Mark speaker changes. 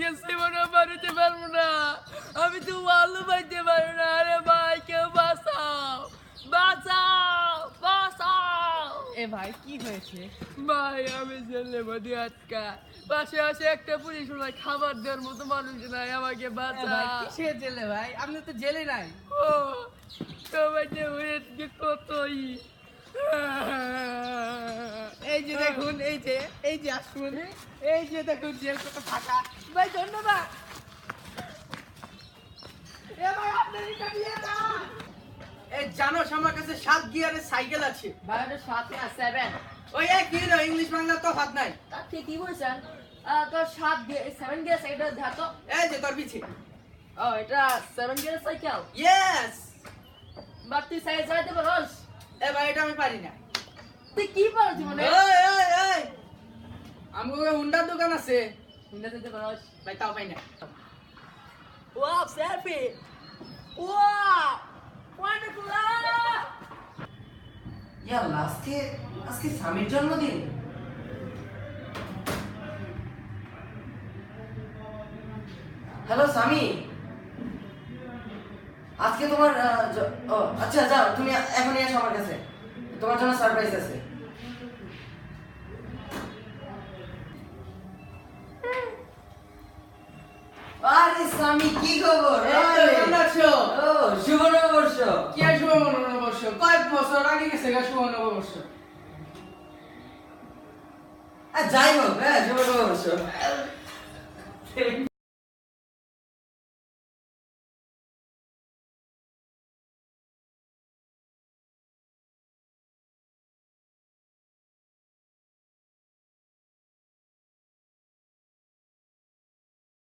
Speaker 1: তোমাকে জীবনে বাড়িতে পারবো না, আমি তো আলু বাইতে পারবো না। আরে ভাই কেউ বাঁচাও, বাঁচাও, বাঁচাও।
Speaker 2: এ ভাই কি হয়েছে?
Speaker 1: ভাই আমি জেলে মধ্যে আটকা, পাশে পাশে একটা পুলিশ ভাই, খাবার দেওয়ার মতো মানুষ নাই, আমাকে
Speaker 2: এ ভাই
Speaker 1: বাঁচাও।
Speaker 2: কিসের জেলে ভাই? আপনি তো জেলে নাই।
Speaker 1: ও তোমার যে হয়েছে কতই।
Speaker 2: এই যে দেখুন, এই যে আসুন, এই যে দেখুন জেল কত ফাঁকা। ভাই ধন্যবাদ। এ ভাই আপনার এটা দিয়ে যান।
Speaker 3: এই জানোস আমার কাছে 7 গিয়ারের সাইকেল আছে।
Speaker 1: ভাই ওটা 7 না 7।
Speaker 3: ওই এক গিয়ার ইংলিশ বাংলা তফাৎ নাই।
Speaker 1: তা ঠিকই বলছেন। তোর 7 7 গিয়ার সাইকেল দেখো।
Speaker 3: এই যে তোর পিছে।
Speaker 1: ও এটা 7 গিয়ার সাইকেল।
Speaker 3: ইয়েস।
Speaker 1: বাট তুই সাইকেল চালাতে পারোস?
Speaker 3: এ ভাই এটা আমি পারি না।
Speaker 1: তুই কি পারোস জীবনে?
Speaker 3: এই আমগো হুন্ডার দোকান আছে।
Speaker 1: হুন্ডা চালাতে পারোস?
Speaker 3: ভাই তাও পাই না।
Speaker 1: Wow selfie, wow wonderful.
Speaker 4: ইয়াল্লা, আজকে স্বামীর জন্মদিন। হ্যালো স্বামী, আজকে তোমার ও আচ্ছা যাও, তুমি এখনই এসো আমার কাছে, তোমার জন্য সারপ্রাইজ আছে। আরে স্বামী কি খবর?
Speaker 3: এই তো কেমন আছো?
Speaker 4: ও শুভ নববর্ষ।
Speaker 3: কি আর শুভ নববর্ষ? কয়েক বছর আগে গেছে গা শুভ নববর্ষ।
Speaker 4: যাই হোক, হ্যাঁ শুভ নববর্ষ।